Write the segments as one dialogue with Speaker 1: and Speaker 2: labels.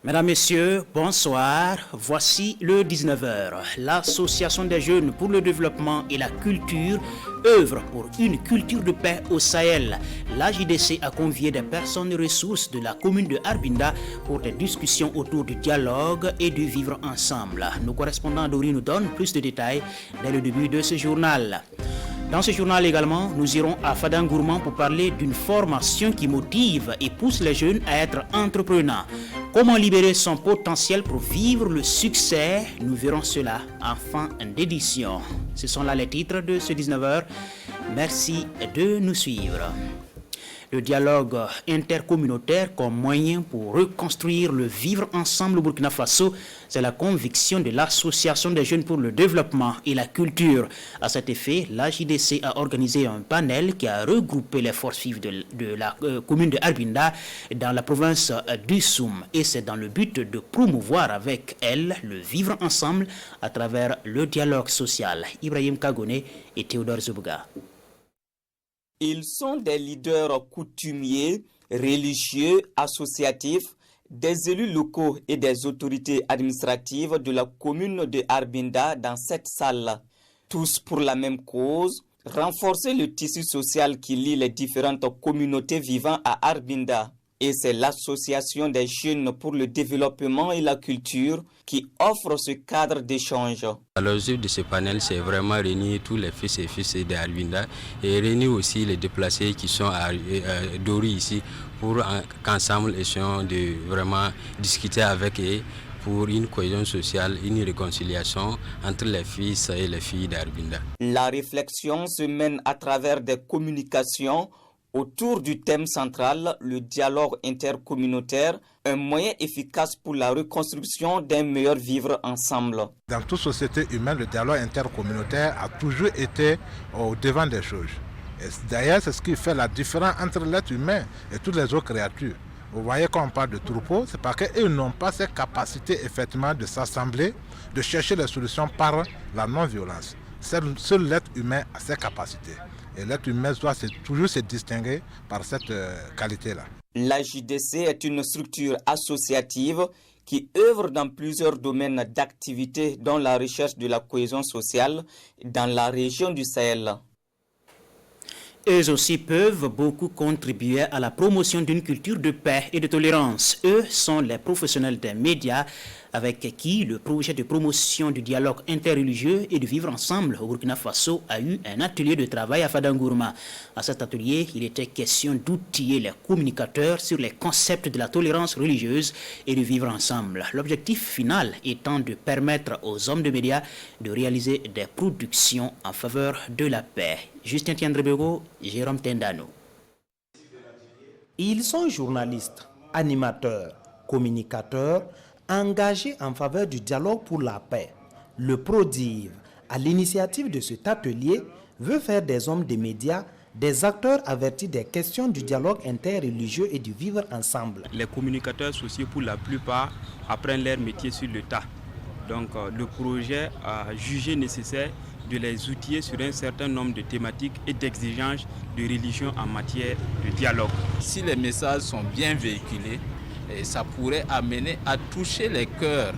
Speaker 1: Mesdames, Messieurs, bonsoir. Voici le 19h. L'Association des jeunes pour le développement et la culture œuvre pour une culture de paix au Sahel. La JDC a convié des personnes ressources de la commune de Arbinda pour des discussions autour du dialogue et du vivre ensemble. Nos correspondants d'Ori nous donnent plus de détails dès le début de ce journal. Dans ce journal également, nous irons à Fadangourman pour parler d'une formation qui motive et pousse les jeunes à être entrepreneurs. Comment libérer son potentiel pour vivre le succès? Nous verrons cela en fin d'édition. Ce sont là les titres de ce 19h. Merci de nous suivre. Le dialogue intercommunautaire comme moyen pour reconstruire le vivre ensemble au Burkina Faso, c'est la conviction de l'Association des jeunes pour le développement et la culture. À cet effet, la JDC a organisé un panel qui a regroupé les forces vives de la commune de Arbinda dans la province du Soum. Et c'est dans le but de promouvoir avec elle le vivre ensemble à travers le dialogue social. Ibrahim Kagone et Théodore Zoubuga.
Speaker 2: Ils sont des leaders coutumiers, religieux, associatifs, des élus locaux et des autorités administratives de la commune de Arbinda dans cette salle. Tous pour la même cause, renforcer le tissu social qui lie les différentes communautés vivant à Arbinda. Et c'est l'Association des jeunes pour le développement et la culture qui offre ce cadre d'échange.
Speaker 3: L'objectif de ce panel, c'est vraiment réunir tous les fils et filles de Arbinda et réunir aussi les déplacés qui sont à Dori ici pour qu'ensemble essayons de vraiment discuter avec eux pour une cohésion sociale, une réconciliation entre les fils et les filles d'Arbinda.
Speaker 2: La réflexion se mène à travers des communications autour du thème central, le dialogue intercommunautaire, un moyen efficace pour la reconstruction d'un meilleur vivre ensemble.
Speaker 4: Dans toute société humaine, le dialogue intercommunautaire a toujours été au devant des choses. D'ailleurs, c'est ce qui fait la différence entre l'être humain et toutes les autres créatures. Vous voyez, quand on parle de troupeaux, c'est parce qu'ils n'ont pas cette capacité effectivement de s'assembler, de chercher les solutions par la non-violence. Seul l'être humain a cette capacité. Et l'être humain doit toujours se distinguer par cette qualité-là.
Speaker 2: La JDC est une structure associative qui œuvre dans plusieurs domaines d'activité, dont la recherche de la cohésion sociale dans la région du Sahel.
Speaker 1: Eux aussi peuvent beaucoup contribuer à la promotion d'une culture de paix et de tolérance. Eux sont les professionnels des médias avec qui le projet de promotion du dialogue interreligieux et de vivre ensemble au Burkina Faso a eu un atelier de travail à Fadangourma. À cet atelier, il était question d'outiller les communicateurs sur les concepts de la tolérance religieuse et de vivre ensemble. L'objectif final étant de permettre aux hommes de médias de réaliser des productions en faveur de la paix. Justin Tiandrebego, Jérôme Tendano.
Speaker 5: Ils sont journalistes, animateurs, communicateurs, engagés en faveur du dialogue pour la paix. Le PRODIV, à l'initiative de cet atelier, veut faire des hommes des médias des acteurs avertis des questions du dialogue interreligieux et du vivre ensemble.
Speaker 6: Les communicateurs sociaux, pour la plupart, apprennent leur métier sur le tas. Donc, le projet a jugé nécessaire de les outiller sur un certain nombre de thématiques et d'exigences de religion en matière de dialogue.
Speaker 7: Si les messages sont bien véhiculés, ça pourrait amener à toucher les cœurs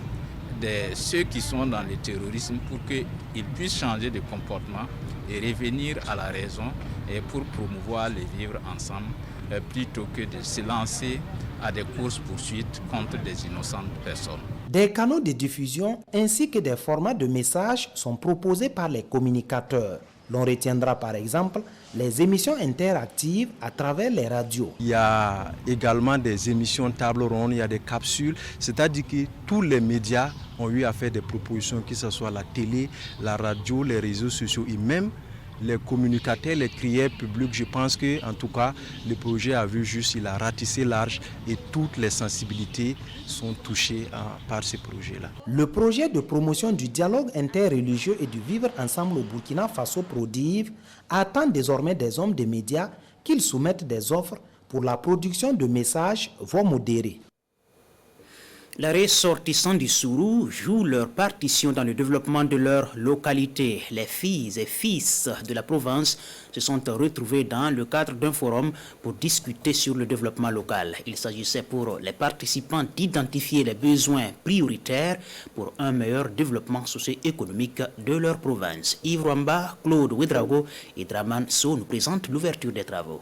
Speaker 7: de ceux qui sont dans le terrorisme pour qu'ils puissent changer de comportement et revenir à la raison et pour promouvoir le vivre ensemble plutôt que de se lancer à des courses-poursuites contre des innocentes personnes.
Speaker 5: Des canaux de diffusion ainsi que des formats de messages sont proposés par les communicateurs. L'on retiendra par exemple les émissions interactives à travers les radios.
Speaker 8: Il y a également des émissions table ronde, il y a des capsules, c'est-à-dire que tous les médias ont eu à faire des propositions, que ce soit la télé, la radio, les réseaux sociaux et même les communicateurs, les crieurs publics. Je pense que, en tout cas, le projet a vu juste, il a ratissé large et toutes les sensibilités sont touchées par ce projet-là.
Speaker 5: Le projet de promotion du dialogue interreligieux et du vivre ensemble au Burkina Faso PRODIV attend désormais des hommes des médias qu'ils soumettent des offres pour la production de messages voix modérés.
Speaker 1: Les ressortissants du Sourou jouent leur partition dans le développement de leur localité. Les filles et fils de la province se sont retrouvés dans le cadre d'un forum pour discuter sur le développement local. Il s'agissait pour les participants d'identifier les besoins prioritaires pour un meilleur développement socio-économique de leur province. Yves Rwamba, Claude Ouedraogo et Draman So nous présentent l'ouverture des travaux.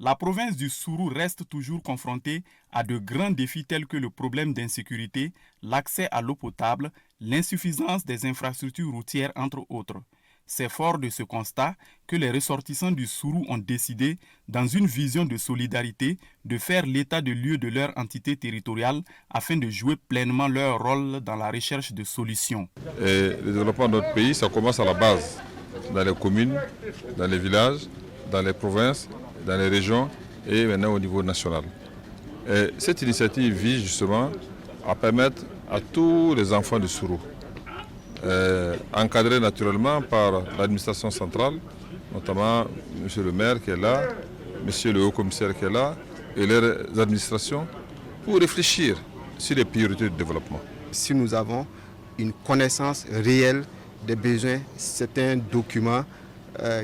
Speaker 6: La province du Sourou reste toujours confrontée à de grands défis tels que le problème d'insécurité, l'accès à l'eau potable, l'insuffisance des infrastructures routières, entre autres. C'est fort de ce constat que les ressortissants du Sourou ont décidé, dans une vision de solidarité, de faire l'état de lieu de leur entité territoriale afin de jouer pleinement leur rôle dans la recherche de solutions.
Speaker 9: Et le développement de notre pays, ça commence à la base, dans les communes, dans les villages, dans les provinces, dans les régions et maintenant au niveau national. Et cette initiative vise justement à permettre à tous les enfants du Sourou, encadrés naturellement par l'administration centrale, notamment M. le maire qui est là, M. le haut-commissaire qui est là, et leurs administrations, pour réfléchir sur les priorités du développement.
Speaker 10: Si nous avons une connaissance réelle des besoins, c'est un document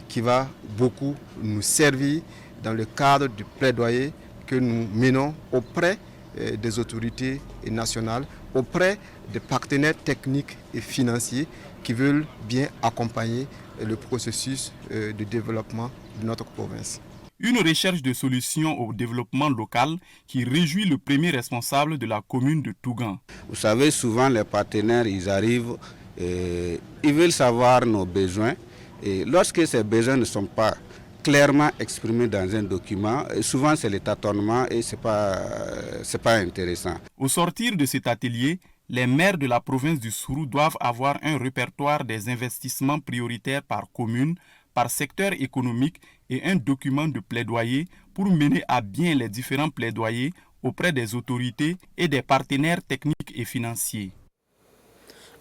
Speaker 10: qui va beaucoup nous servir dans le cadre du plaidoyer que nous menons auprès des autorités nationales, auprès des partenaires techniques et financiers qui veulent bien accompagner le processus de développement de notre province.
Speaker 6: Une recherche de solutions au développement local qui réjouit le premier responsable de la commune de Tougan.
Speaker 11: Vous savez, souvent les partenaires, ils arrivent, ils veulent savoir nos besoins et lorsque ces besoins ne sont pas clairement exprimé dans un document, et souvent c'est le tâtonnement et c'est pas intéressant.
Speaker 6: Au sortir de cet atelier, les maires de la province du Sourou doivent avoir un répertoire des investissements prioritaires par commune, par secteur économique et un document de plaidoyer pour mener à bien les différents plaidoyers auprès des autorités et des partenaires techniques et financiers.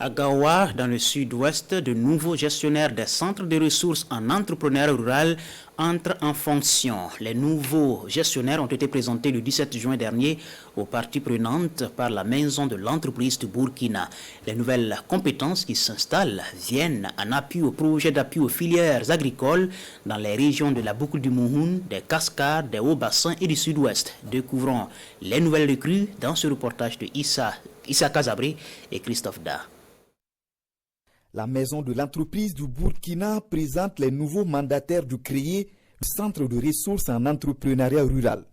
Speaker 1: À Gawa, dans le sud-ouest, de nouveaux gestionnaires des centres de ressources en entrepreneuriat rural entrent en fonction. Les nouveaux gestionnaires ont été présentés le 17 juin dernier aux parties prenantes par la Maison de l'entreprise de Burkina. Les nouvelles compétences qui s'installent viennent en appui au projet d'appui aux filières agricoles dans les régions de la boucle du Mouhoun, des Cascades, des Hauts-Bassins et du sud-ouest. Découvrons les nouvelles recrues dans ce reportage de Issa Kazabré et Christophe Da.
Speaker 12: La maison de l'entreprise du Burkina présente les nouveaux mandataires de créer le centre de ressources en entrepreneuriat rural.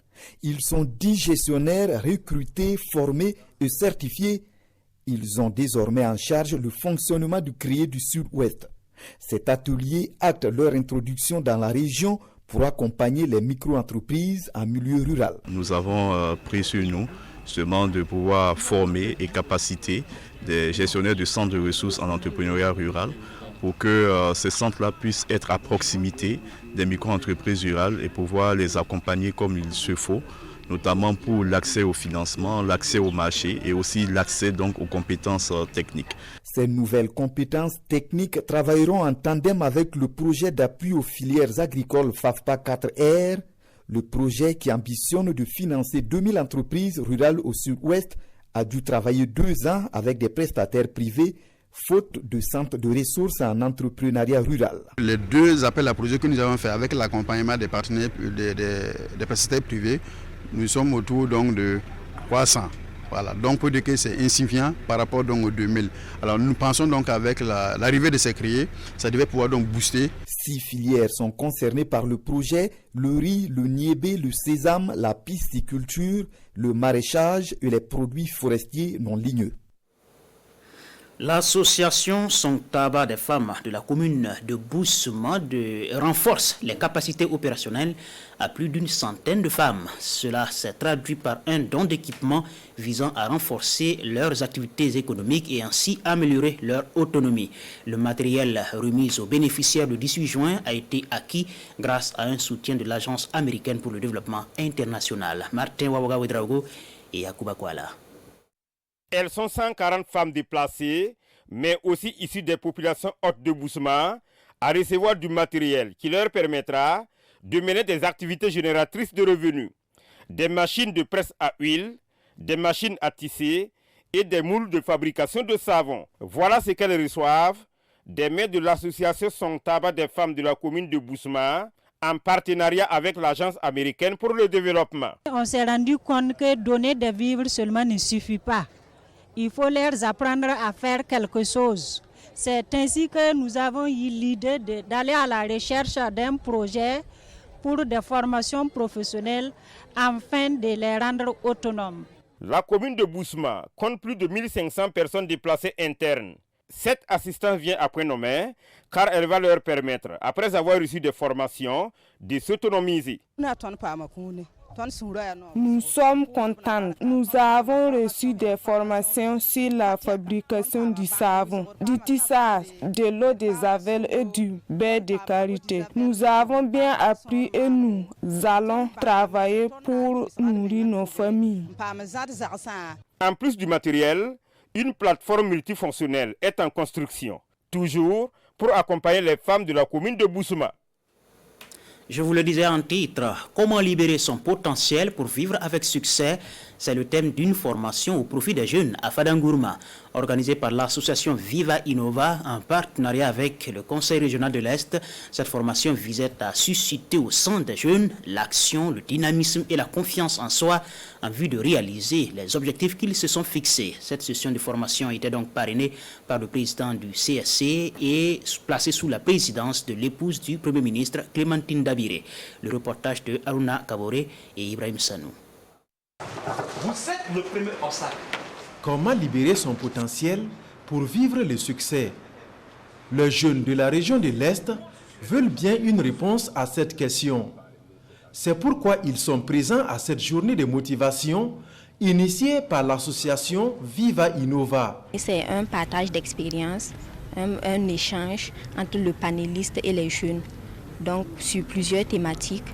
Speaker 12: Ils sont 10 gestionnaires recrutés, formés et certifiés. Ils ont désormais en charge le fonctionnement du CREI du Sud-Ouest. Cet atelier acte leur introduction dans la région pour accompagner les micro-entreprises en milieu rural.
Speaker 13: Nous avons pris sur nous justement de pouvoir former et capaciter des gestionnaires de centres de ressources en entrepreneuriat rural pour que ces centres-là puissent être à proximité des micro-entreprises rurales et pouvoir les accompagner comme il se faut, notamment pour l'accès au financement, l'accès au marché et aussi l'accès donc aux compétences techniques.
Speaker 12: Ces nouvelles compétences techniques travailleront en tandem avec le projet d'appui aux filières agricoles FAFPA 4R, le projet qui ambitionne de financer 2000 entreprises rurales au sud-ouest a dû travailler 2 ans avec des prestataires privés, faute de centres de ressources en entrepreneuriat rural.
Speaker 14: Les 2 appels à projets que nous avons fait avec l'accompagnement des partenaires des prestataires privés, nous sommes autour donc de 300. Voilà, donc pour dire que c'est insuffisant par rapport donc aux 2000. Alors nous pensons donc avec l'arrivée de ces créés, ça devait pouvoir donc booster.
Speaker 12: 6 filières sont concernées par le projet, le riz, le niébé, le sésame, la pisciculture, le maraîchage et les produits forestiers non ligneux.
Speaker 1: L'association Son Tabac des femmes de la commune de Boussema renforce les capacités opérationnelles à plus d'une centaine de femmes. Cela s'est traduit par un don d'équipement visant à renforcer leurs activités économiques et ainsi améliorer leur autonomie. Le matériel remis aux bénéficiaires le 18 juin a été acquis grâce à un soutien de l'Agence américaine pour le développement international. Martin Wawaga-Ouedraogo et Yakuba Kwala.
Speaker 15: Elles sont 140 femmes déplacées, mais aussi issues des populations hautes de Boussema, à recevoir du matériel qui leur permettra de mener des activités génératrices de revenus. Des machines de presse à huile, des machines à tisser et des moules de fabrication de savon. Voilà ce qu'elles reçoivent des mains de l'association Son Tabac des femmes de la commune de Bousma, en partenariat avec l'Agence américaine pour le développement.
Speaker 16: On s'est rendu compte que donner des vivres seulement ne suffit pas. Il faut leur apprendre à faire quelque chose. C'est ainsi que nous avons eu l'idée d'aller à la recherche d'un projet pour des formations professionnelles afin de les rendre autonomes.
Speaker 15: La commune de Bousma compte plus de 1500 personnes déplacées internes. Cette assistance vient après nos mains car elle va leur permettre, après avoir reçu des formations, de s'autonomiser.
Speaker 17: Nous sommes contents. Nous avons reçu des formations sur la fabrication du savon, du tissage, de l'eau des avelles et du beurre de karité. Nous avons bien appris et nous allons travailler pour nourrir nos familles.
Speaker 15: En plus du matériel, une plateforme multifonctionnelle est en construction, toujours pour accompagner les femmes de la commune de Bousma.
Speaker 1: Je vous le disais en titre, comment libérer son potentiel pour vivre avec succès? C'est le thème d'une formation au profit des jeunes à Fadangourma, organisée par l'association Viva Innova en partenariat avec le Conseil régional de l'Est. Cette formation visait à susciter au sein des jeunes l'action, le dynamisme et la confiance en soi en vue de réaliser les objectifs qu'ils se sont fixés. Cette session de formation était donc parrainée par le président du CSC et placée sous la présidence de l'épouse du Premier ministre Clémentine Dabiré. Le reportage de Aruna Kabore et Ibrahim Sanou.
Speaker 18: Vous êtes le premier obstacle.
Speaker 5: Comment libérer son potentiel pour vivre le succès? Les jeunes de la région de l'Est veulent bien une réponse à cette question. C'est pourquoi ils sont présents à cette journée de motivation initiée par l'association Viva Innova.
Speaker 19: C'est un partage d'expérience, un échange entre le panéliste et les jeunes, donc sur plusieurs thématiques.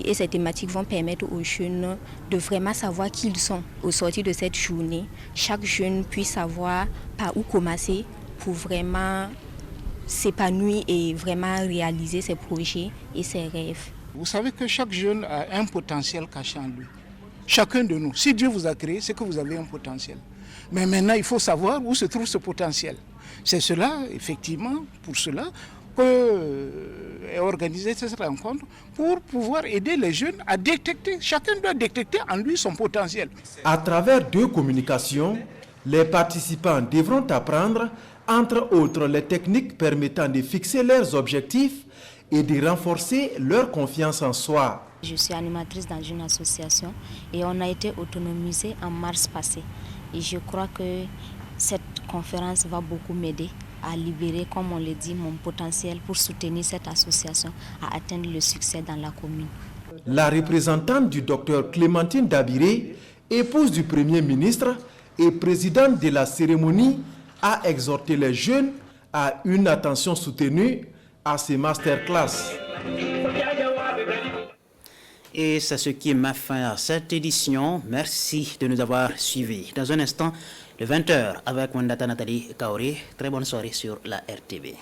Speaker 19: Et ces thématiques vont permettre aux jeunes de vraiment savoir qui ils sont. Au sortir de cette journée, chaque jeune puisse savoir par où commencer pour vraiment s'épanouir et vraiment réaliser ses projets et ses rêves.
Speaker 20: Vous savez que chaque jeune a un potentiel caché en lui. Chacun de nous. Si Dieu vous a créé, c'est que vous avez un potentiel. Mais maintenant, il faut savoir où se trouve ce potentiel. C'est cela, effectivement, pour cela, est organisée cette rencontre pour pouvoir aider les jeunes à détecter. Chacun doit détecter en lui son potentiel.
Speaker 5: À travers 2 communications, les participants devront apprendre, entre autres, les techniques permettant de fixer leurs objectifs et de renforcer leur confiance en soi.
Speaker 19: Je suis animatrice dans une association et on a été autonomisé en mars passé. Et je crois que cette conférence va beaucoup m'aider à libérer, comme on le dit, mon potentiel pour soutenir cette association à atteindre le succès dans la commune.
Speaker 5: La représentante du docteur Clémentine Dabiré, épouse du Premier ministre et présidente de la cérémonie, a exhorté les jeunes à une attention soutenue à ces masterclass.
Speaker 1: Et c'est ce qui met fin à cette édition. Merci de nous avoir suivis. Dans un instant, le 20h avec Wandata Nathalie Kaori. Très bonne soirée sur la RTV.